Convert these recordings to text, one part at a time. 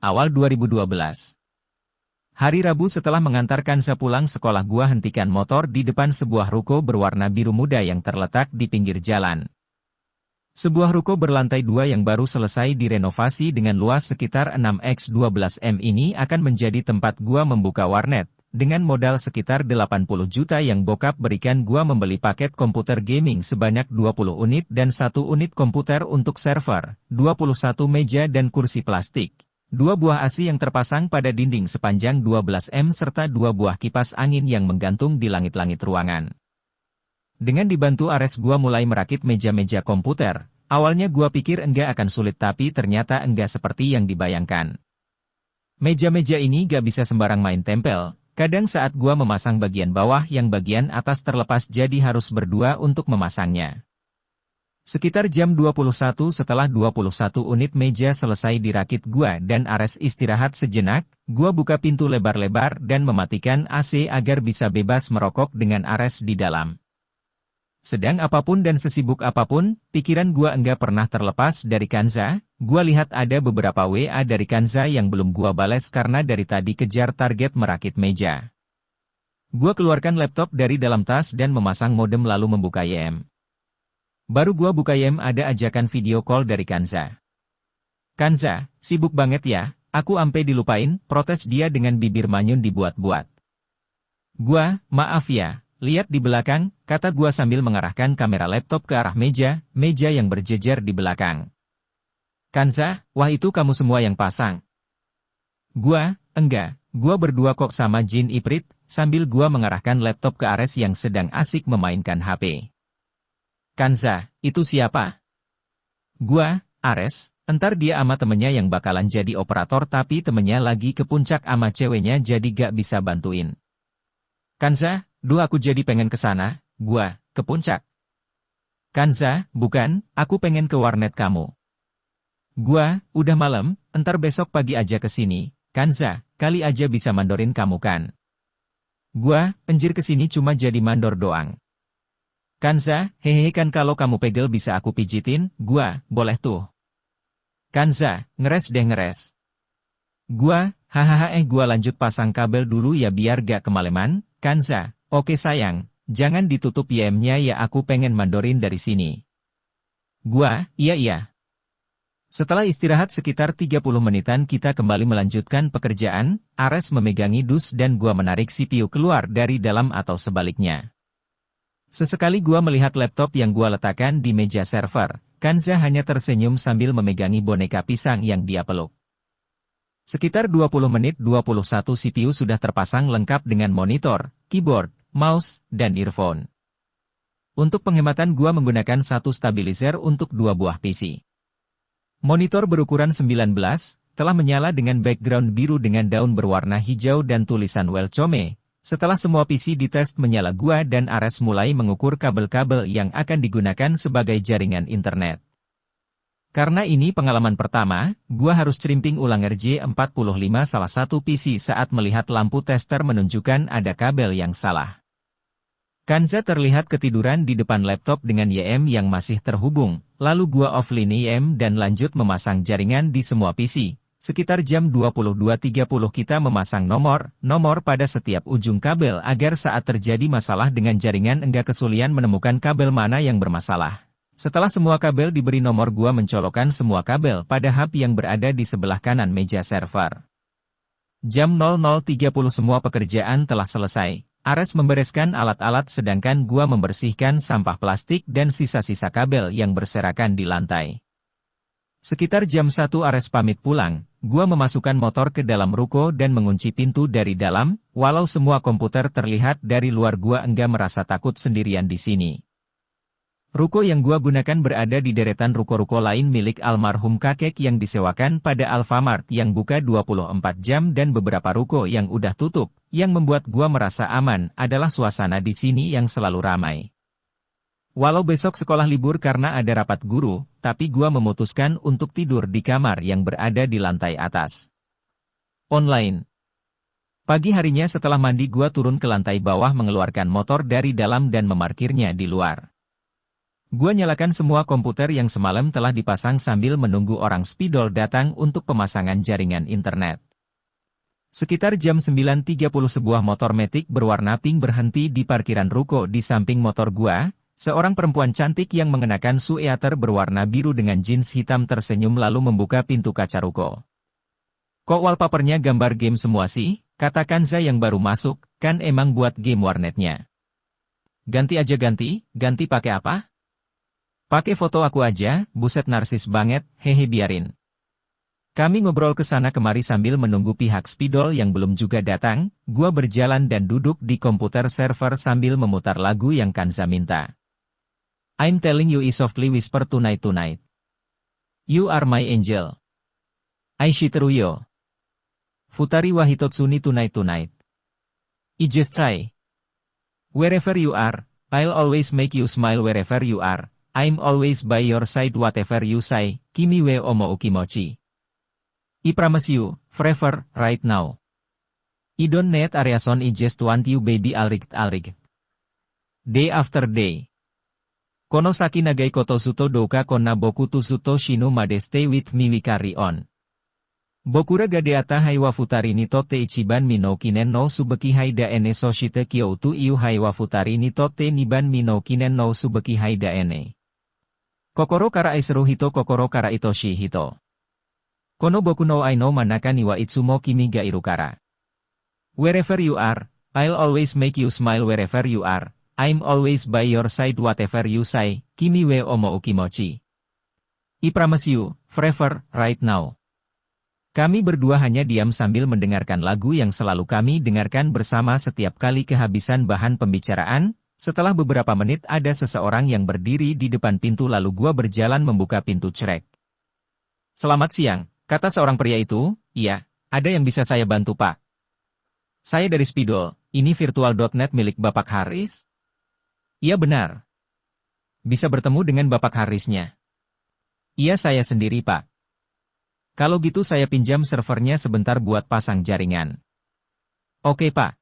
awal 2012. Hari Rabu setelah mengantarkan Kanza pulang sekolah gua hentikan motor di depan sebuah ruko berwarna biru muda yang terletak di pinggir jalan. Sebuah ruko berlantai 2 yang baru selesai direnovasi dengan luas sekitar 6x12 m ini akan menjadi tempat gua membuka warnet. Dengan modal sekitar 80 juta yang bokap berikan gua membeli paket komputer gaming sebanyak 20 unit dan 1 unit komputer untuk server, 21 meja dan kursi plastik. 2 buah AC yang terpasang pada dinding sepanjang 12 m serta 2 buah kipas angin yang menggantung di langit-langit ruangan. Dengan dibantu Ares gua mulai merakit meja-meja komputer. Awalnya gua pikir enggak akan sulit tapi ternyata enggak seperti yang dibayangkan. Meja-meja ini gak bisa sembarang main tempel. Kadang saat gua memasang bagian bawah yang bagian atas terlepas jadi harus berdua untuk memasangnya. Sekitar jam 21 setelah 21 unit meja selesai dirakit gua dan Ares istirahat sejenak, gua buka pintu lebar-lebar dan mematikan AC agar bisa bebas merokok dengan Ares di dalam. Sedang apapun dan sesibuk apapun, pikiran gua enggak pernah terlepas dari Kanza. Gua lihat ada beberapa WA dari Kanza yang belum gua bales karena dari tadi kejar target merakit meja. Gua keluarkan laptop dari dalam tas dan memasang modem lalu membuka YM. Baru gua buka YM ada ajakan video call dari Kanza. "Kanza, sibuk banget ya, aku ampe dilupain," protes dia dengan bibir manyun dibuat-buat. Gua, "Maaf ya. Lihat di belakang," kata gua sambil mengarahkan kamera laptop ke arah meja yang berjejer di belakang. "Kanza, wah itu kamu semua yang pasang?" Gua, "Enggak, gua berdua kok sama Jin Iprit," sambil gua mengarahkan laptop ke Ares yang sedang asik memainkan HP. "Kanza, itu siapa?" Gua, "Ares, entar dia ama temennya yang bakalan jadi operator tapi temennya lagi ke puncak ama ceweknya jadi gak bisa bantuin." "Kanza, duh aku jadi pengen ke sana." Gua, "Ke puncak?" "Kanza, bukan, aku pengen ke warnet kamu." Gua, "Udah malam, entar besok pagi aja ke sini." "Kanza, kali aja bisa mandorin kamu kan?" Gua, "Anjir kesini cuma jadi mandor doang." "Kanza, hehehe kan kalau kamu pegel bisa aku pijitin." Gua, "Boleh tuh." "Kanza, ngeres deh ngeres." Gua, "Hahaha gua lanjut pasang kabel dulu ya biar gak kemaleman." "Kanza, oke sayang, jangan ditutup YM-nya ya aku pengen mandorin dari sini." Gua, "Iya." Setelah istirahat sekitar 30 menitan kita kembali melanjutkan pekerjaan, Ares memegangi dus dan gua menarik CPU keluar dari dalam atau sebaliknya. Sesekali gua melihat laptop yang gua letakkan di meja server, Kanza hanya tersenyum sambil memegangi boneka pisang yang dia peluk. Sekitar 20 menit 21 CPU sudah terpasang lengkap dengan monitor, keyboard, mouse, dan earphone. Untuk penghematan gua menggunakan satu stabilizer untuk 2 buah PC. Monitor berukuran 19, telah menyala dengan background biru dengan daun berwarna hijau dan tulisan Welcome. Setelah semua PC dites menyala gua dan Ares mulai mengukur kabel-kabel yang akan digunakan sebagai jaringan internet. Karena ini pengalaman pertama, gua harus crimping ulang RJ45 salah satu PC saat melihat lampu tester menunjukkan ada kabel yang salah. Kanza terlihat ketiduran di depan laptop dengan YM yang masih terhubung, lalu gua offline YM dan lanjut memasang jaringan di semua PC. Sekitar jam 22.30 kita memasang nomor pada setiap ujung kabel agar saat terjadi masalah dengan jaringan enggak kesulitan menemukan kabel mana yang bermasalah. Setelah semua kabel diberi nomor gua mencolokkan semua kabel pada hub yang berada di sebelah kanan meja server. Jam 00.30 semua pekerjaan telah selesai. Ares membereskan alat-alat sedangkan gua membersihkan sampah plastik dan sisa-sisa kabel yang berserakan di lantai. Sekitar jam 1 Ares pamit pulang, gua memasukkan motor ke dalam ruko dan mengunci pintu dari dalam, walau semua komputer terlihat dari luar gua enggak merasa takut sendirian di sini. Ruko yang gua gunakan berada di deretan ruko-ruko lain milik almarhum kakek yang disewakan pada Alfamart yang buka 24 jam dan beberapa ruko yang udah tutup. Yang membuat gua merasa aman adalah suasana di sini yang selalu ramai. Walau besok sekolah libur karena ada rapat guru, tapi gua memutuskan untuk tidur di kamar yang berada di lantai atas. Online. Pagi harinya setelah mandi gua turun ke lantai bawah mengeluarkan motor dari dalam dan memarkirnya di luar. Gua nyalakan semua komputer yang semalam telah dipasang sambil menunggu orang spidol datang untuk pemasangan jaringan internet. Sekitar jam 9.30 sebuah motor metik berwarna pink berhenti di parkiran ruko di samping motor gua. Seorang perempuan cantik yang mengenakan sweater berwarna biru dengan jeans hitam tersenyum lalu membuka pintu kaca ruko. Kok wallpapernya gambar game semua sih? Kata Kanza yang baru masuk, kan emang buat game warnetnya. Ganti aja ganti pakai apa? Pakai foto aku aja, buset narsis banget, hehe biarin. Kami ngobrol ke sana kemari sambil menunggu pihak spidol yang belum juga datang, gua berjalan dan duduk di komputer server sambil memutar lagu yang Kanza minta. I'm telling you I softly whisper tonight. You are my angel. Aishiteruyo. Futari wa hitotsuni tonight. I just try. Wherever you are, I'll always make you smile wherever you are. I'm always by your side whatever you say, kimi we omo ukimochi. I promise you, forever, right now. I don't need a reason I just want you baby alright. Day after day. Konosaki nagai koto suto doka konna boku to suto shinu made stay with me we carry on. Bokura gadeata haiwa futari ni tote ichiban mino kinen no subeki haida ene soshite kyoutu iu haiwa futari ni tote niban mino kinen no subeki haida ene. Kokoro kara aiseru hito kokoro kara itoshi hito. Kono boku no aino manaka ni wa itsumo kimi ga irukara. Wherever you are, I'll always make you smile wherever you are. I'm always by your side whatever you say, kimi we omo ukimochi. I promise you, forever, right now. Kami berdua hanya diam sambil mendengarkan lagu yang selalu kami dengarkan bersama setiap kali kehabisan bahan pembicaraan. Setelah beberapa menit ada seseorang yang berdiri di depan pintu lalu gua berjalan membuka pintu cerek. Selamat siang, kata seorang pria itu. Iya, ada yang bisa saya bantu pak? Saya dari Spidol, ini virtual.net milik Bapak Haris? Iya benar. Bisa bertemu dengan Bapak Harisnya? Iya saya sendiri pak. Kalau gitu saya pinjam servernya sebentar buat pasang jaringan. Oke pak.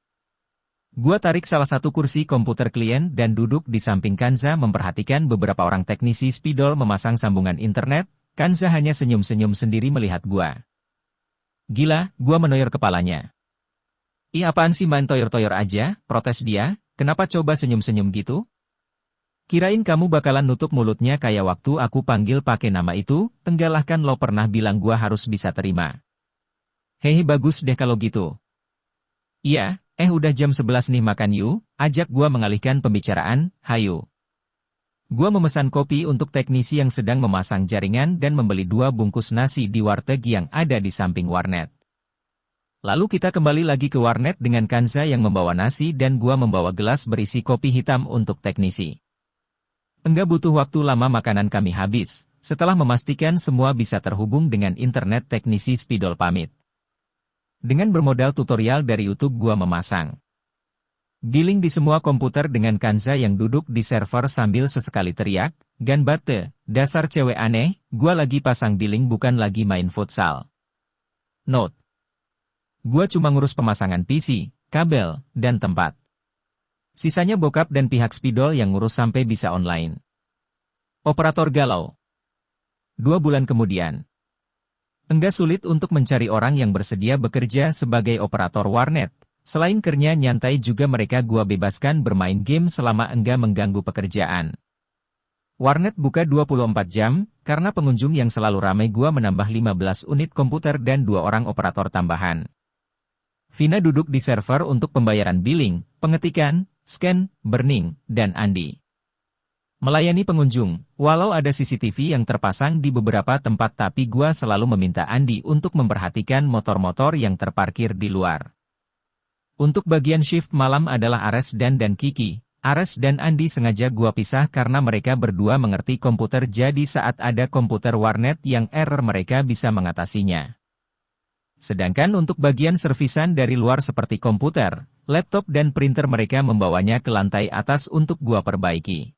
Gua tarik salah satu kursi komputer klien dan duduk di samping Kanza memperhatikan beberapa orang teknisi spidol memasang sambungan internet. Kanza hanya senyum-senyum sendiri melihat gua. Gila, gua menoyor kepalanya. Ih apaan sih main toyor-toyor aja, protes dia, kenapa coba senyum-senyum gitu? Kirain kamu bakalan nutup mulutnya kayak waktu aku panggil pakai nama itu, tenggalahkan lo pernah bilang gua harus bisa terima. Hehe bagus deh kalau gitu. Iya, udah jam 11 nih makan yuk, ajak gua mengalihkan pembicaraan, hayu. Gua memesan kopi untuk teknisi yang sedang memasang jaringan dan membeli 2 bungkus nasi di warteg yang ada di samping warnet. Lalu kita kembali lagi ke warnet dengan Kanza yang membawa nasi dan gua membawa gelas berisi kopi hitam untuk teknisi. Enggak butuh waktu lama makanan kami habis, setelah memastikan semua bisa terhubung dengan internet teknisi spidol pamit. Dengan bermodal tutorial dari YouTube gua memasang billing di semua komputer dengan Kanza yang duduk di server sambil sesekali teriak, "Ganbate, dasar cewek aneh, gua lagi pasang billing bukan lagi main futsal." Note: gua cuma ngurus pemasangan PC, kabel, dan tempat. Sisanya bokap dan pihak spidol yang ngurus sampai bisa online. Operator galau. 2 bulan kemudian. Enggak sulit untuk mencari orang yang bersedia bekerja sebagai operator warnet. Selain kerja nyantai juga mereka gua bebaskan bermain game selama enggak mengganggu pekerjaan. Warnet buka 24 jam, karena pengunjung yang selalu ramai gua menambah 15 unit komputer dan 2 orang operator tambahan. Vina duduk di server untuk pembayaran billing, pengetikan, scan, burning, dan Andi melayani pengunjung. Walau ada CCTV yang terpasang di beberapa tempat tapi gua selalu meminta Andi untuk memperhatikan motor-motor yang terparkir di luar. Untuk bagian shift malam adalah Ares dan Kiki. Ares dan Andi sengaja gua pisah karena mereka berdua mengerti komputer jadi saat ada komputer warnet yang error mereka bisa mengatasinya. Sedangkan untuk bagian servisan dari luar seperti komputer, laptop dan printer mereka membawanya ke lantai atas untuk gua perbaiki.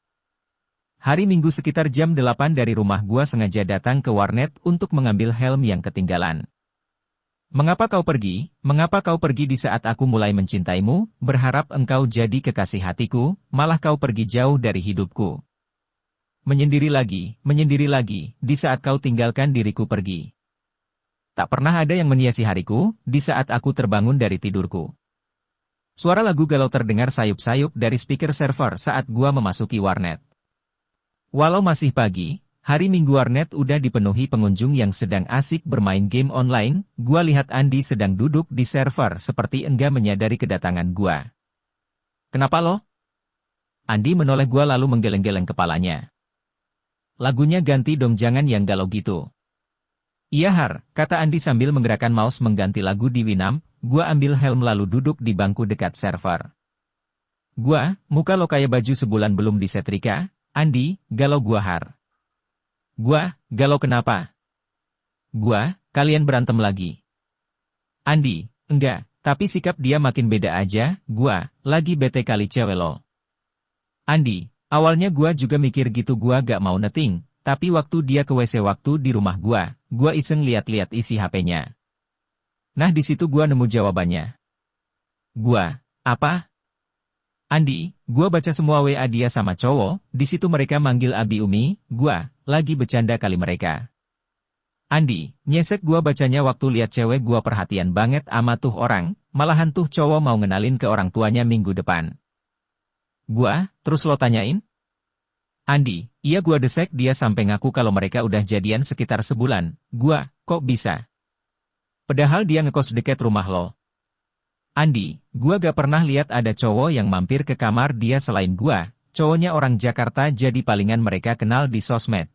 Hari Minggu sekitar jam 8 dari rumah gua sengaja datang ke warnet untuk mengambil helm yang ketinggalan. Mengapa kau pergi? Mengapa kau pergi di saat aku mulai mencintaimu, berharap engkau jadi kekasih hatiku, malah kau pergi jauh dari hidupku? menyendiri lagi, di saat kau tinggalkan diriku pergi. Tak pernah ada yang menghiasi hariku, di saat aku terbangun dari tidurku. Suara lagu galau terdengar sayup-sayup dari speaker server saat gua memasuki warnet. Walau masih pagi, hari Minggu warnet udah dipenuhi pengunjung yang sedang asik bermain game online. Gua lihat Andi sedang duduk di server seperti enggak menyadari kedatangan gua. Kenapa lo? Andi menoleh gua lalu menggeleng-geleng kepalanya. Lagunya ganti dong, jangan yang galau gitu. Iya Har, kata Andi sambil menggerakkan mouse mengganti lagu di Winamp. Gua ambil helm lalu duduk di bangku dekat server. Gua, muka lo kayak baju sebulan belum disetrika. Andi, galau gua Har. Gua, galau kenapa? Gua, kalian berantem lagi. Andi, enggak, tapi sikap dia makin beda aja. Gua, lagi bete kali cewek lo. Andi, awalnya gua juga mikir gitu, gua gak mau netting. Tapi waktu dia ke WC waktu di rumah gua iseng lihat-lihat isi HP-nya. Nah di situ gua nemu jawabannya. Gua, apa? Andi, gua baca semua WA dia sama cowok, di situ mereka manggil Abi Umi, gua, lagi bercanda kali mereka. Andi, nyesek gua bacanya waktu lihat cewek gua perhatian banget ama tuh orang, malahan tuh cowok mau ngenalin ke orang tuanya minggu depan. Gua, terus lo tanyain? Andi, iya gua desek dia sampai ngaku kalau mereka udah jadian sekitar sebulan. Gua, kok bisa? Padahal dia ngekos deket rumah lo. Andi, gua gak pernah lihat ada cowok yang mampir ke kamar dia selain gua, cowoknya orang Jakarta jadi palingan mereka kenal di sosmed.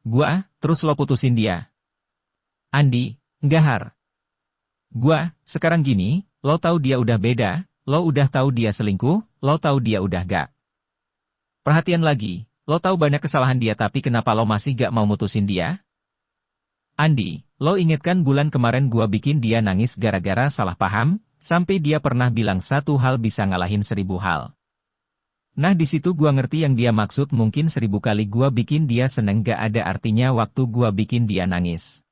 Gua, terus lo putusin dia? Andi, enggak Har. Gua, sekarang gini, lo tahu dia udah beda, lo udah tahu dia selingkuh, lo tahu dia udah gak. Perhatian lagi, lo tahu banyak kesalahan dia tapi kenapa lo masih gak mau mutusin dia? Andi, lo inget kan bulan kemarin gua bikin dia nangis gara-gara salah paham, sampai dia pernah bilang satu hal bisa ngalahin 1000 hal. Nah di situ gua ngerti yang dia maksud, mungkin 1000 kali gua bikin dia seneng gak ada artinya waktu gua bikin dia nangis.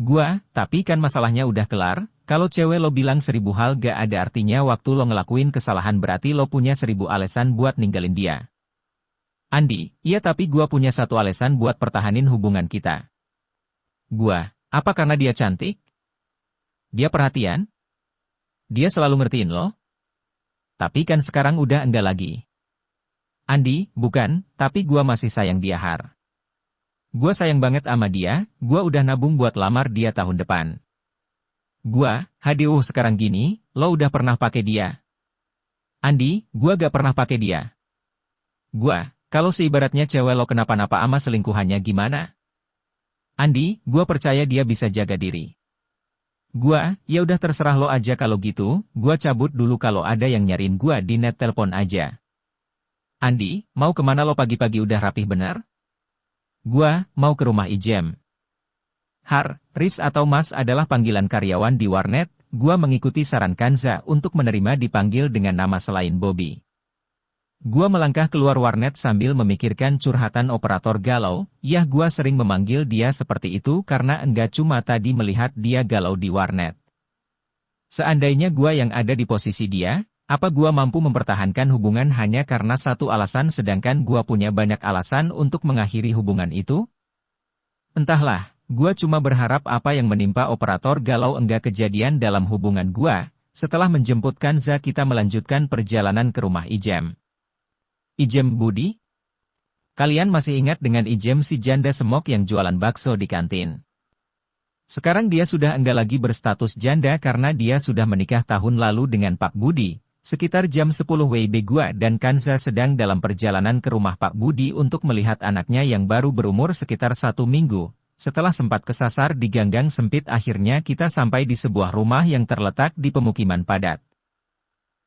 Gua, tapi kan masalahnya udah kelar, kalau cewek lo bilang 1000 hal gak ada artinya waktu lo ngelakuin kesalahan berarti lo punya 1000 alasan buat ninggalin dia. Andi, iya tapi gua punya satu alasan buat pertahanin hubungan kita. Gua, apa karena dia cantik? Dia perhatian? Dia selalu ngertiin lo? Tapi kan sekarang udah enggak lagi. Andi, bukan, tapi gua masih sayang dia Har. Gua sayang banget sama dia, gua udah nabung buat lamar dia tahun depan. Gua, hadiuh sekarang gini, lo udah pernah pakai dia? Andi, gua gak pernah pakai dia. Gua, kalau seibaratnya cewek lo kenapa-napa ama selingkuhannya gimana? Andi, gua percaya dia bisa jaga diri. Gua, ya udah terserah lo aja kalau gitu, gua cabut dulu, kalau ada yang nyariin gua di net telepon aja. Andi, mau kemana lo pagi-pagi udah rapih bener? Gua, mau ke rumah Ijem. Har, Riz atau Mas adalah panggilan karyawan di warnet, gua mengikuti saran Kanza untuk menerima dipanggil dengan nama selain Bobby. Gua melangkah keluar warnet sambil memikirkan curhatan operator galau, yah gua sering memanggil dia seperti itu karena enggak cuma tadi melihat dia galau di warnet. Seandainya gua yang ada di posisi dia, apa gua mampu mempertahankan hubungan hanya karena satu alasan sedangkan gua punya banyak alasan untuk mengakhiri hubungan itu? Entahlah, gua cuma berharap apa yang menimpa operator galau enggak kejadian dalam hubungan gua. Setelah menjemput Kanza kita melanjutkan perjalanan ke rumah Ijem. Ijem Budi? Kalian masih ingat dengan Ijem si janda semok yang jualan bakso di kantin? Sekarang dia sudah enggak lagi berstatus janda karena dia sudah menikah tahun lalu dengan Pak Budi. Sekitar jam 10 WIB gua dan Kanza sedang dalam perjalanan ke rumah Pak Budi untuk melihat anaknya yang baru berumur sekitar 1 minggu. Setelah sempat kesasar di ganggang sempit akhirnya kita sampai di sebuah rumah yang terletak di pemukiman padat.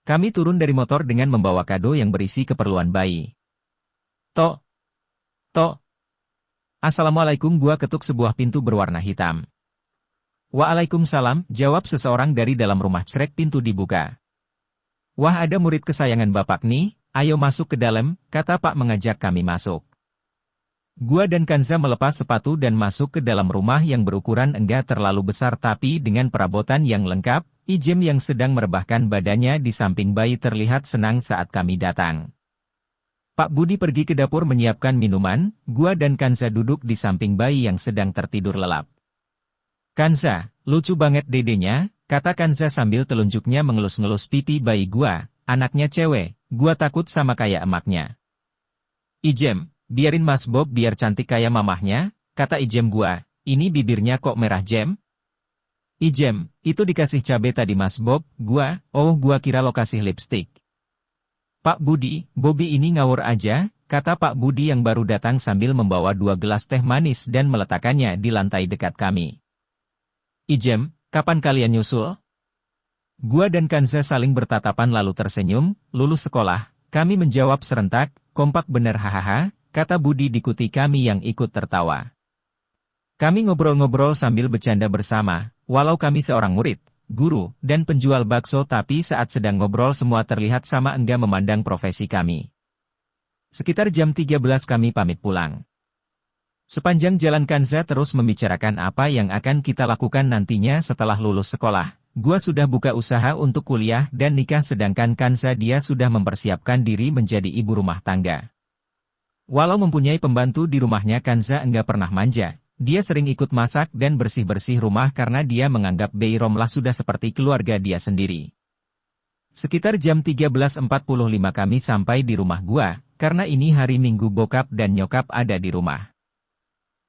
Kami turun dari motor dengan membawa kado yang berisi keperluan bayi. Tok. Assalamualaikum, gua ketuk sebuah pintu berwarna hitam. Waalaikumsalam, jawab seseorang dari dalam rumah. Crek, pintu dibuka. Wah, ada murid kesayangan bapak nih, ayo masuk ke dalam, kata Pak mengajak kami masuk. Gua dan Kanza melepas sepatu dan masuk ke dalam rumah yang berukuran enggak terlalu besar tapi dengan perabotan yang lengkap. Ijem yang sedang merebahkan badannya di samping bayi terlihat senang saat kami datang. Pak Budi pergi ke dapur menyiapkan minuman, gua dan Kanza duduk di samping bayi yang sedang tertidur lelap. Kanza, lucu banget dedenya, kata Kanza sambil telunjuknya mengelus-ngelus pipi bayi gua, anaknya cewek, gua takut sama kayak emaknya. Ijem, biarin Mas Bob biar cantik kayak mamahnya, kata Ijem gua, ini bibirnya kok merah Jem? Ijem, itu dikasih cabe tadi Mas Bob, gua kira lo kasih lipstik. Pak Budi, Bobby ini ngawur aja, kata Pak Budi yang baru datang sambil membawa 2 gelas teh manis dan meletakkannya di lantai dekat kami. Ijem, kapan kalian nyusul? Gua dan Kanza saling bertatapan lalu tersenyum, lulus sekolah, kami menjawab serentak, kompak bener hahaha, kata Budi diikuti kami yang ikut tertawa. Kami ngobrol-ngobrol sambil bercanda bersama, walau kami seorang murid, guru, dan penjual bakso tapi saat sedang ngobrol semua terlihat sama enggak memandang profesi kami. Sekitar jam 13 kami pamit pulang. Sepanjang jalan Kanza terus membicarakan apa yang akan kita lakukan nantinya setelah lulus sekolah. Gua sudah buka usaha untuk kuliah dan nikah sedangkan Kanza dia sudah mempersiapkan diri menjadi ibu rumah tangga. Walau mempunyai pembantu di rumahnya Kanza enggak pernah manja. Dia sering ikut masak dan bersih-bersih rumah karena dia menganggap Beiromlah sudah seperti keluarga dia sendiri. Sekitar jam 13.45 kami sampai di rumah gua, karena ini hari Minggu bokap dan nyokap ada di rumah.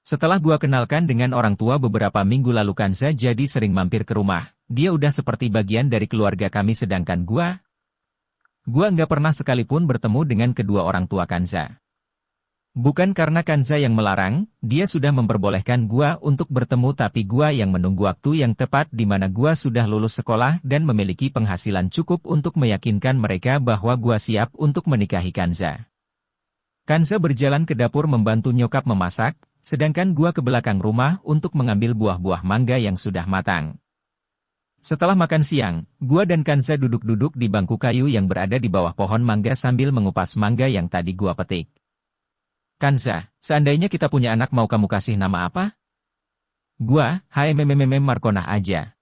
Setelah gua kenalkan dengan orang tua beberapa minggu lalu Kanza jadi sering mampir ke rumah, dia udah seperti bagian dari keluarga kami sedangkan gua nggak pernah sekalipun bertemu dengan kedua orang tua Kanza. Bukan karena Kanza yang melarang, dia sudah memperbolehkan gua untuk bertemu tapi gua yang menunggu waktu yang tepat di mana gua sudah lulus sekolah dan memiliki penghasilan cukup untuk meyakinkan mereka bahwa gua siap untuk menikahi Kanza. Kanza berjalan ke dapur membantu nyokap memasak, sedangkan gua ke belakang rumah untuk mengambil buah-buah mangga yang sudah matang. Setelah makan siang, gua dan Kanza duduk-duduk di bangku kayu yang berada di bawah pohon mangga sambil mengupas mangga yang tadi gua petik. Kanza, seandainya kita punya anak mau kamu kasih nama apa? Gua, Markonah aja.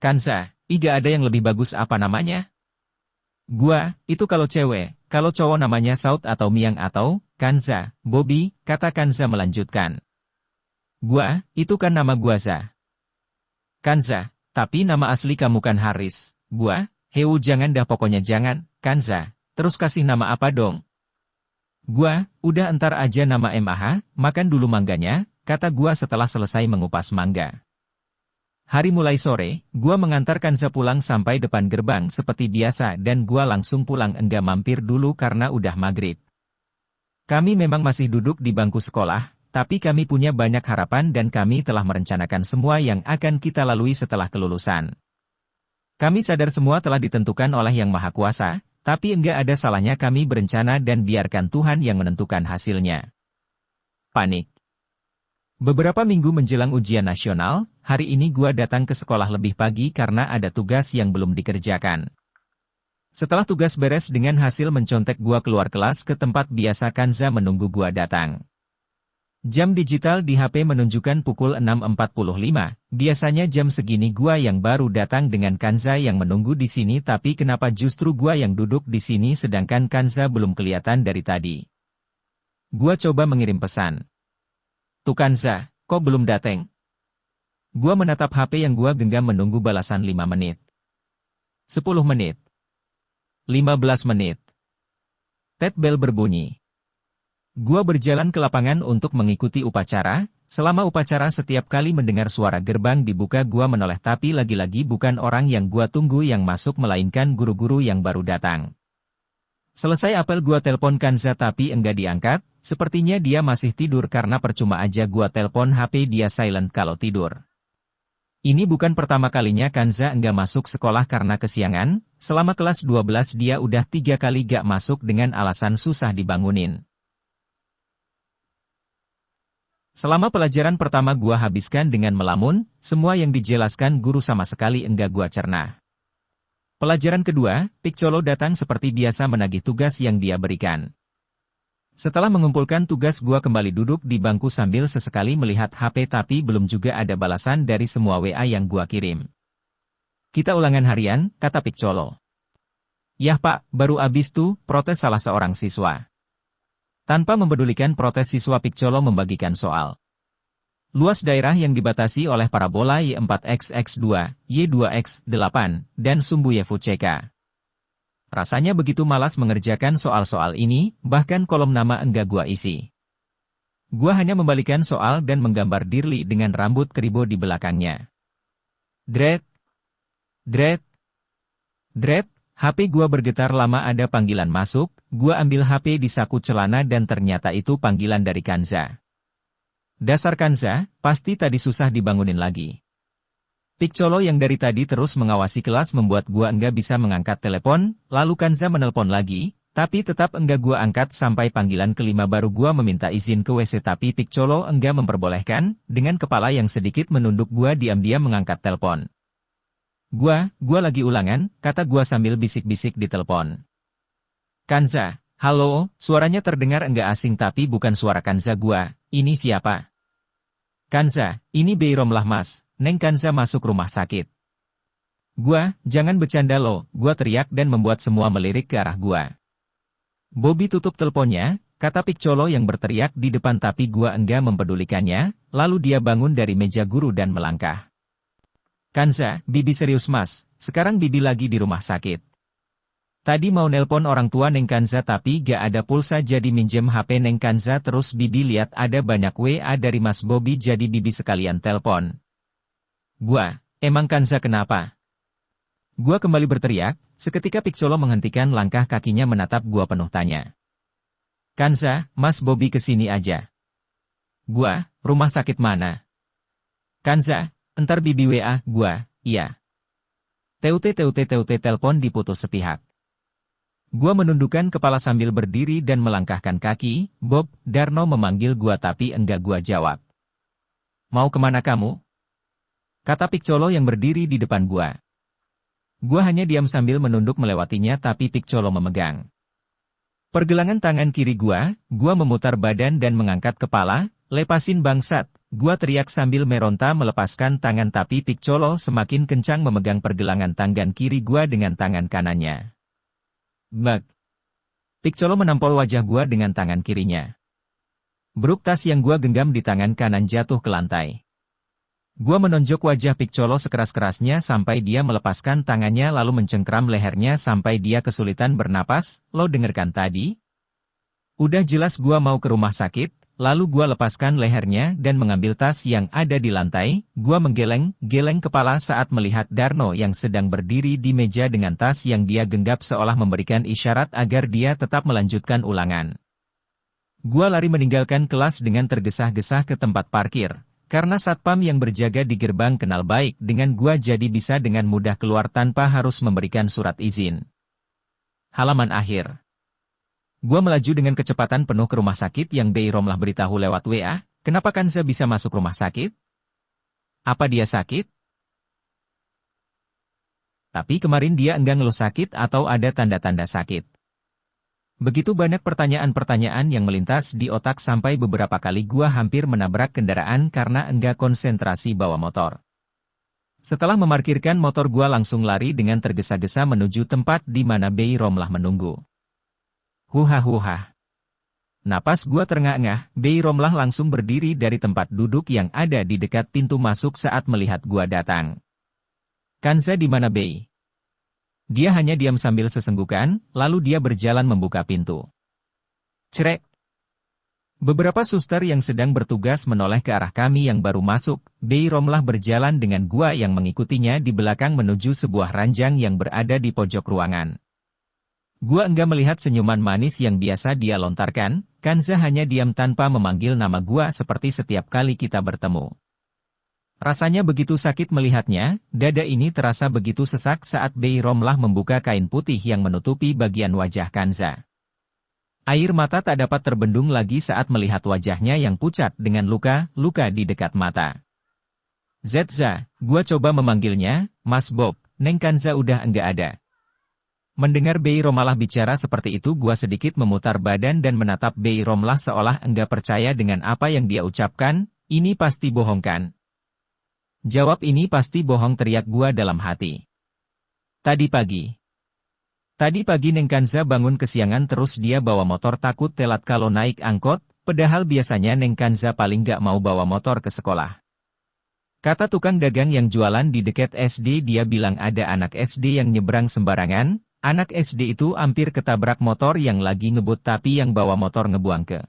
Kanza, iga ada yang lebih bagus apa namanya? Gua, itu kalau cewek, kalau cowok namanya Saud atau Miang atau, Kanza, Bobby, kata Kanza melanjutkan. Gua, itu kan nama gua Za. Kanza, tapi nama asli kamu kan Haris. Gua, heu jangan dah pokoknya jangan, Kanza, terus kasih nama apa dong? Gua, udah entar aja nama MAH, makan dulu mangganya, kata gua setelah selesai mengupas mangga. Hari mulai sore, gua mengantar Kanza pulang sampai depan gerbang seperti biasa dan gua langsung pulang enggak mampir dulu karena udah maghrib. Kami memang masih duduk di bangku sekolah, tapi kami punya banyak harapan dan kami telah merencanakan semua yang akan kita lalui setelah kelulusan. Kami sadar semua telah ditentukan oleh Yang Maha Kuasa, tapi enggak ada salahnya kami berencana dan biarkan Tuhan yang menentukan hasilnya. Panik. Beberapa minggu menjelang ujian nasional, hari ini gua datang ke sekolah lebih pagi karena ada tugas yang belum dikerjakan. Setelah tugas beres dengan hasil mencontek gua keluar kelas ke tempat biasa Kanza menunggu gua datang. Jam digital di HP menunjukkan pukul 6.45, biasanya jam segini gua yang baru datang dengan Kanza yang menunggu di sini tapi kenapa justru gua yang duduk di sini sedangkan Kanza belum kelihatan dari tadi. Gua coba mengirim pesan. Tuh Kanza, kok belum dateng? Gua menatap HP yang gua genggam menunggu balasan 5 menit. 10 menit. 15 menit. Tet bel berbunyi. Gua berjalan ke lapangan untuk mengikuti upacara, selama upacara setiap kali mendengar suara gerbang dibuka gua menoleh tapi lagi-lagi bukan orang yang gua tunggu yang masuk melainkan guru-guru yang baru datang. Selesai apel gua telpon Kanza tapi enggak diangkat, sepertinya dia masih tidur karena percuma aja gua telpon HP dia silent kalau tidur. Ini bukan pertama kalinya Kanza enggak masuk sekolah karena kesiangan, selama kelas 12 dia udah 3 kali gak masuk dengan alasan susah dibangunin. Selama pelajaran pertama gua habiskan dengan melamun, semua yang dijelaskan guru sama sekali enggak gua cerna. Pelajaran kedua, Piccolo datang seperti biasa menagih tugas yang dia berikan. Setelah mengumpulkan tugas gua kembali duduk di bangku sambil sesekali melihat HP tapi belum juga ada balasan dari semua WA yang gua kirim. Kita ulangan harian, kata Piccolo. Yah pak, baru abis tuh, protes salah seorang siswa. Tanpa mempedulikan protes siswa Piccolo membagikan soal. Luas daerah yang dibatasi oleh parabola Y4X2, Y2X8, dan sumbu YFUCK. Rasanya begitu malas mengerjakan soal-soal ini, bahkan kolom nama enggak gua isi. Gua hanya membalikan soal dan menggambar Dirli dengan rambut keribo di belakangnya. Dret, dret, dret, HP gua bergetar lama ada panggilan masuk, gua ambil HP di saku celana dan ternyata itu panggilan dari Kanza. Dasar Kanza, pasti tadi susah dibangunin lagi. Piccolo yang dari tadi terus mengawasi kelas membuat gua enggak bisa mengangkat telepon, lalu Kanza menelpon lagi, tapi tetap enggak gua angkat sampai panggilan kelima baru gua meminta izin ke WC tapi Piccolo enggak memperbolehkan, dengan kepala yang sedikit menunduk gua diam-diam mengangkat telepon. Gua lagi ulangan, kata gua sambil bisik-bisik di telepon. Kanza, halo, suaranya terdengar enggak asing tapi bukan suara Kanza gua, ini siapa? Kanza, ini Beirom lah mas, Neng Kanza masuk rumah sakit. Gua, jangan bercanda lo, gua teriak dan membuat semua melirik ke arah gua. Bobby tutup teleponnya, kata Piccolo yang berteriak di depan tapi gua enggak mempedulikannya, lalu dia bangun dari meja guru dan melangkah. Kanza, Bibi serius mas, sekarang Bibi lagi di rumah sakit. Tadi mau nelpon orang tua Neng Kanza tapi gak ada pulsa jadi minjem HP Neng Kanza terus Bibi lihat ada banyak WA dari Mas Bobby jadi Bibi sekalian telpon. Gua, emang Kanza kenapa? Gua kembali berteriak, seketika Piccolo menghentikan langkah kakinya menatap gua penuh tanya. Kanza, Mas Bobby kesini aja. Gua, rumah sakit mana? Kanza, entar Bibi WA, gua, iya. TUT telpon diputus sepihak. Gua menundukkan kepala sambil berdiri dan melangkahkan kaki, Bob, Darno memanggil gua tapi enggak gua jawab. Mau kemana kamu? Kata Piccolo yang berdiri di depan gua. Gua hanya diam sambil menunduk melewatinya tapi Piccolo memegang pergelangan tangan kiri gua memutar badan dan mengangkat kepala, lepasin bangsat, gua teriak sambil meronta melepaskan tangan tapi Piccolo semakin kencang memegang pergelangan tangan kiri gua dengan tangan kanannya. Bak. Piccolo menampol wajah gua dengan tangan kirinya. Bruk tas yang gua genggam di tangan kanan jatuh ke lantai. Gua menonjok wajah Piccolo sekeras-kerasnya sampai dia melepaskan tangannya lalu mencengkram lehernya sampai dia kesulitan bernapas, lo dengarkan tadi? Udah jelas gua mau ke rumah sakit, lalu gua lepaskan lehernya dan mengambil tas yang ada di lantai, gua menggeleng-geleng kepala saat melihat Darno yang sedang berdiri di meja dengan tas yang dia genggam seolah memberikan isyarat agar dia tetap melanjutkan ulangan. Gua lari meninggalkan kelas dengan tergesa-gesa ke tempat parkir, karena satpam yang berjaga di gerbang kenal baik dengan gua jadi bisa dengan mudah keluar tanpa harus memberikan surat izin. Halaman akhir. Gua melaju dengan kecepatan penuh ke rumah sakit yang Beirom lah beritahu lewat WA, kenapa Kanza bisa masuk rumah sakit? Apa dia sakit? Tapi kemarin dia enggak ngeluh sakit atau ada tanda-tanda sakit. Begitu banyak pertanyaan-pertanyaan yang melintas di otak sampai beberapa kali gua hampir menabrak kendaraan karena enggak konsentrasi bawa motor. Setelah memarkirkan motor gua langsung lari dengan tergesa-gesa menuju tempat di mana Beirom lah menunggu. Huha-huha. Napas gua terengah-engah, Beirom lah langsung berdiri dari tempat duduk yang ada di dekat pintu masuk saat melihat gua datang. Kanza di mana Bei? Dia hanya diam sambil sesenggukan, lalu dia berjalan membuka pintu. Cerek. Beberapa suster yang sedang bertugas menoleh ke arah kami yang baru masuk, Beirom lah berjalan dengan gua yang mengikutinya di belakang menuju sebuah ranjang yang berada di pojok ruangan. Gua enggak melihat senyuman manis yang biasa dia lontarkan, Kanza hanya diam tanpa memanggil nama gua seperti setiap kali kita bertemu. Rasanya begitu sakit melihatnya, dada ini terasa begitu sesak saat Beirom lah membuka kain putih yang menutupi bagian wajah Kanza. Air mata tak dapat terbendung lagi saat melihat wajahnya yang pucat dengan luka-luka di dekat mata. Zetza, gua coba memanggilnya, Mas Bob, Neng Kanza udah enggak ada. Mendengar Beirom lah bicara seperti itu gua sedikit memutar badan dan menatap Beirom lah seolah enggak percaya dengan apa yang dia ucapkan, ini pasti bohong kan? Jawab ini pasti bohong teriak gua dalam hati. Tadi pagi. Tadi pagi Neng Kanza bangun kesiangan terus dia bawa motor takut telat kalau naik angkot, padahal biasanya Neng Kanza paling gak mau bawa motor ke sekolah. Kata tukang dagang yang jualan di dekat SD dia bilang ada anak SD yang nyebrang sembarangan, anak SD itu hampir ketabrak motor yang lagi ngebut tapi yang bawa motor ngebuang ke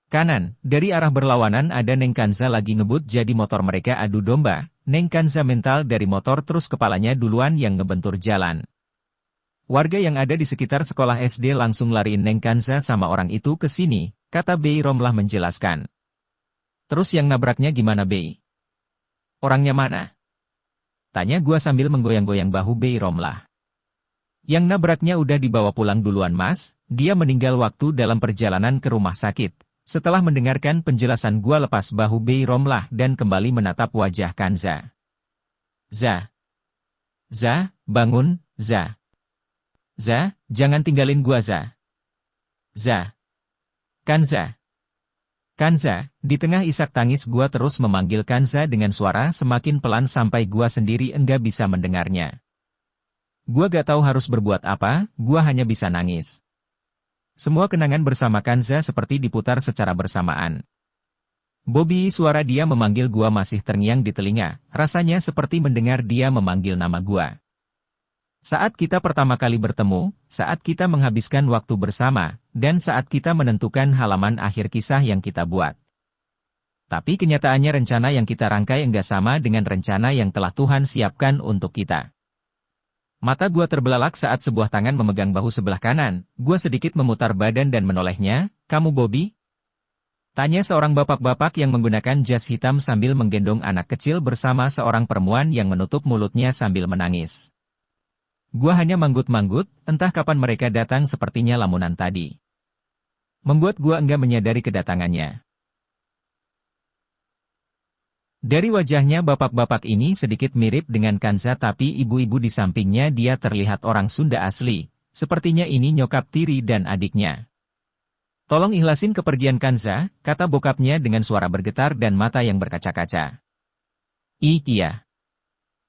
kanan. Dari arah berlawanan ada Neng Kanza lagi ngebut jadi motor mereka adu domba, Neng Kanza mental dari motor terus kepalanya duluan yang ngebentur jalan. Warga yang ada di sekitar sekolah SD langsung lariin Neng Kanza sama orang itu ke sini, kata Bei Romlah menjelaskan. Terus yang nabraknya gimana Bei? Orangnya mana? Tanya gua sambil menggoyang-goyang bahu Bei Romlah. Yang nabraknya udah dibawa pulang duluan mas, dia meninggal waktu dalam perjalanan ke rumah sakit. Setelah mendengarkan penjelasan gua lepas bahu Bei Romlah dan kembali menatap wajah Kanza. Za, bangun, Za. Za, jangan tinggalin gua Za. Za. Kanza. Kanza, di tengah isak tangis gua terus memanggil Kanza dengan suara semakin pelan sampai gua sendiri enggak bisa mendengarnya. Gua gak tahu harus berbuat apa, gua hanya bisa nangis. Semua kenangan bersama Kanza seperti diputar secara bersamaan. Bobby, suara dia memanggil gua masih terngiang di telinga, rasanya seperti mendengar dia memanggil nama gua. Saat kita pertama kali bertemu, saat kita menghabiskan waktu bersama, dan saat kita menentukan halaman akhir kisah yang kita buat. Tapi kenyataannya rencana yang kita rangkai enggak sama dengan rencana yang telah Tuhan siapkan untuk kita. Mata gua terbelalak saat sebuah tangan memegang bahu sebelah kanan, gua sedikit memutar badan dan menolehnya, "Kamu Bobby?" Tanya seorang bapak-bapak yang menggunakan jas hitam sambil menggendong anak kecil bersama seorang perempuan yang menutup mulutnya sambil menangis. Gua hanya manggut-manggut, entah kapan mereka datang sepertinya lamunan tadi. Membuat gua enggak menyadari kedatangannya. Dari wajahnya bapak-bapak ini sedikit mirip dengan Kanza tapi ibu-ibu di sampingnya dia terlihat orang Sunda asli, sepertinya ini nyokap tiri dan adiknya. Tolong ikhlasin kepergian Kanza, kata bokapnya dengan suara bergetar dan mata yang berkaca-kaca. Iya.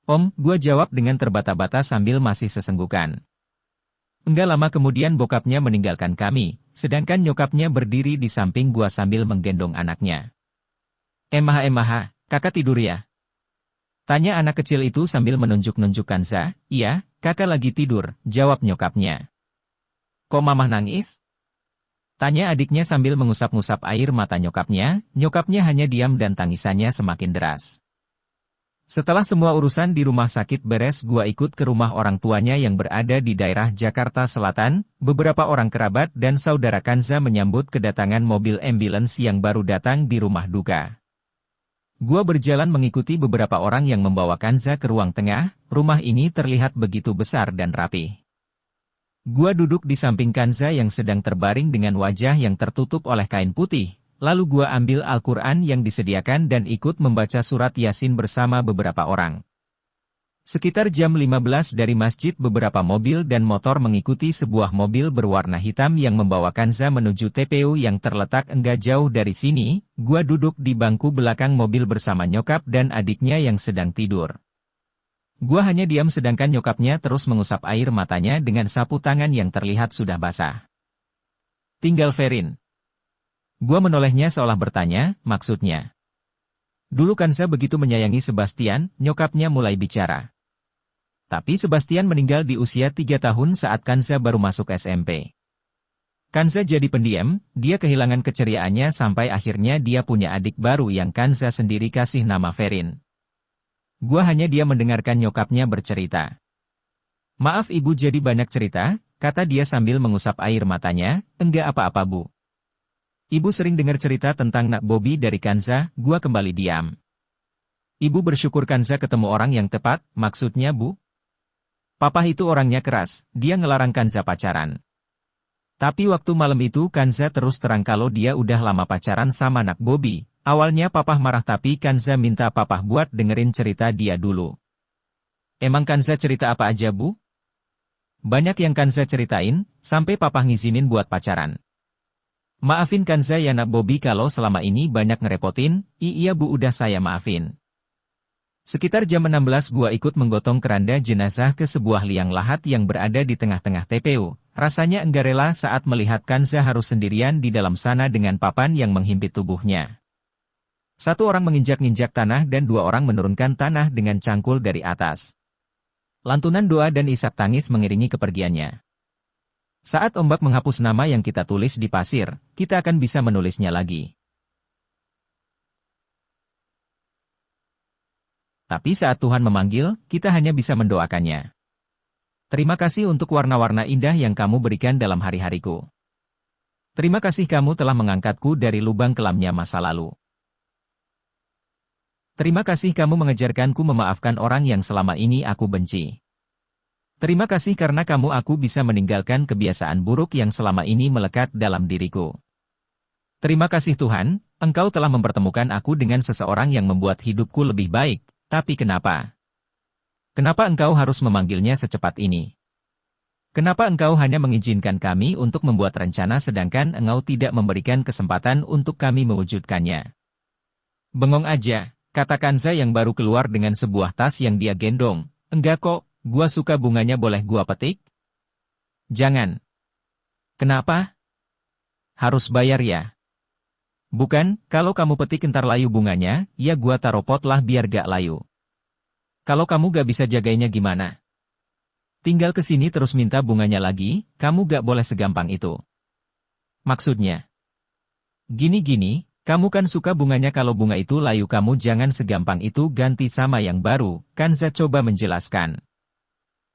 Om, gua jawab dengan terbata-bata sambil masih sesenggukan. Enggak lama kemudian bokapnya meninggalkan kami, sedangkan nyokapnya berdiri di samping gua sambil menggendong anaknya. Emaha, kakak tidur ya? Tanya anak kecil itu sambil menunjuk-nunjuk Kanza. Iya, kakak lagi tidur, jawab nyokapnya. Kok mamah nangis? Tanya adiknya sambil mengusap-ngusap air mata nyokapnya hanya diam dan tangisannya semakin deras. Setelah semua urusan di rumah sakit beres gua ikut ke rumah orang tuanya yang berada di daerah Jakarta Selatan, beberapa orang kerabat dan saudara Kanza menyambut kedatangan mobil ambulans yang baru datang di rumah duka. Gua berjalan mengikuti beberapa orang yang membawa Kanza ke ruang tengah, rumah ini terlihat begitu besar dan rapi. Gua duduk di samping Kanza yang sedang terbaring dengan wajah yang tertutup oleh kain putih. Lalu gua ambil Al-Quran yang disediakan dan ikut membaca surat Yasin bersama beberapa orang. Sekitar jam 15 dari masjid beberapa mobil dan motor mengikuti sebuah mobil berwarna hitam yang membawa Kanza menuju TPU yang terletak enggak jauh dari sini. Gua duduk di bangku belakang mobil bersama nyokap dan adiknya yang sedang tidur. Gua hanya diam sedangkan nyokapnya terus mengusap air matanya dengan sapu tangan yang terlihat sudah basah. Tinggal Ferin. Gua menolehnya seolah bertanya, maksudnya. Dulu Kanza begitu menyayangi Sebastian, nyokapnya mulai bicara. Tapi Sebastian meninggal di usia 3 tahun saat Kanza baru masuk SMP. Kanza jadi pendiam, dia kehilangan keceriaannya sampai akhirnya dia punya adik baru yang Kanza sendiri kasih nama Ferin. Gua hanya dia mendengarkan nyokapnya bercerita. Maaf ibu jadi banyak cerita, kata dia sambil mengusap air matanya, enggak apa-apa bu. Ibu sering dengar cerita tentang Nak Bobby dari Kanza, gua kembali diam. Ibu bersyukur Kanza ketemu orang yang tepat, maksudnya bu? Papa itu orangnya keras, dia ngelarang Kanza pacaran. Tapi waktu malam itu Kanza terus terang kalau dia udah lama pacaran sama Nak Bobby. Awalnya papa marah tapi Kanza minta papa buat dengerin cerita dia dulu. Emang Kanza cerita apa aja bu? Banyak yang Kanza ceritain, sampai papa ngizinin buat pacaran. Maafin Kanza ya Nak Bobby kalau selama ini banyak ngerepotin, iya bu udah saya maafin. Sekitar jam 16 gua ikut menggotong keranda jenazah ke sebuah liang lahat yang berada di tengah-tengah TPU. Rasanya enggak rela saat melihat Kanza harus sendirian di dalam sana dengan papan yang menghimpit tubuhnya. Satu orang menginjak-injak tanah dan dua orang menurunkan tanah dengan cangkul dari atas. Lantunan doa dan isak tangis mengiringi kepergiannya. Saat ombak menghapus nama yang kita tulis di pasir, kita akan bisa menulisnya lagi. Tapi saat Tuhan memanggil, kita hanya bisa mendoakannya. Terima kasih untuk warna-warna indah yang kamu berikan dalam hari-hariku. Terima kasih kamu telah mengangkatku dari lubang kelamnya masa lalu. Terima kasih kamu mengajarkanku memaafkan orang yang selama ini aku benci. Terima kasih karena kamu aku bisa meninggalkan kebiasaan buruk yang selama ini melekat dalam diriku. Terima kasih Tuhan, Engkau telah mempertemukan aku dengan seseorang yang membuat hidupku lebih baik. Tapi kenapa? Kenapa Engkau harus memanggilnya secepat ini? Kenapa Engkau hanya mengizinkan kami untuk membuat rencana sedangkan Engkau tidak memberikan kesempatan untuk kami mewujudkannya? Bengong aja, kata Kanza yang baru keluar dengan sebuah tas yang dia gendong. Enggak kok, gua suka bunganya, boleh gua petik? Jangan. Kenapa? Harus bayar ya? Bukan, kalau kamu petik entar layu bunganya, ya gua taruh pot lah biar gak layu. Kalau kamu gak bisa jagainya gimana? Tinggal kesini terus minta bunganya lagi, kamu gak boleh segampang itu. Maksudnya? Gini-gini, kamu kan suka bunganya, kalau bunga itu layu kamu jangan segampang itu ganti sama yang baru, Kanza coba menjelaskan.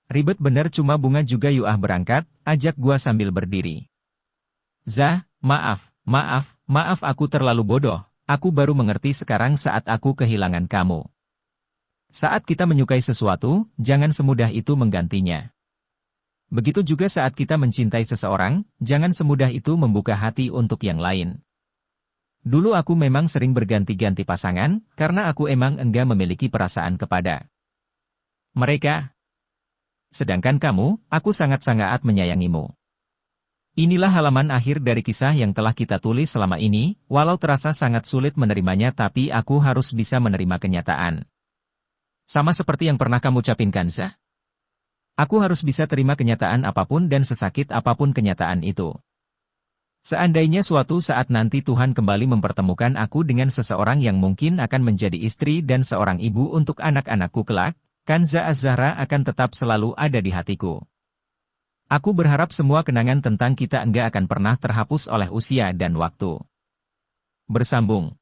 Ribet bener, cuma bunga juga yuk berangkat, ajak gua sambil berdiri. Zah, Maaf aku terlalu bodoh, aku baru mengerti sekarang saat aku kehilangan kamu. Saat kita menyukai sesuatu, jangan semudah itu menggantinya. Begitu juga saat kita mencintai seseorang, jangan semudah itu membuka hati untuk yang lain. Dulu aku memang sering berganti-ganti pasangan, karena aku emang enggak memiliki perasaan kepada mereka. Sedangkan kamu, aku sangat-sangat menyayangimu. Inilah halaman akhir dari kisah yang telah kita tulis selama ini, walau terasa sangat sulit menerimanya tapi aku harus bisa menerima kenyataan. Sama seperti yang pernah kamu ucapin Kanza. Aku harus bisa terima kenyataan apapun dan sesakit apapun kenyataan itu. Seandainya suatu saat nanti Tuhan kembali mempertemukan aku dengan seseorang yang mungkin akan menjadi istri dan seorang ibu untuk anak-anakku kelak, Kanza Az-Zahra akan tetap selalu ada di hatiku. Aku berharap semua kenangan tentang kita enggak akan pernah terhapus oleh usia dan waktu. Bersambung.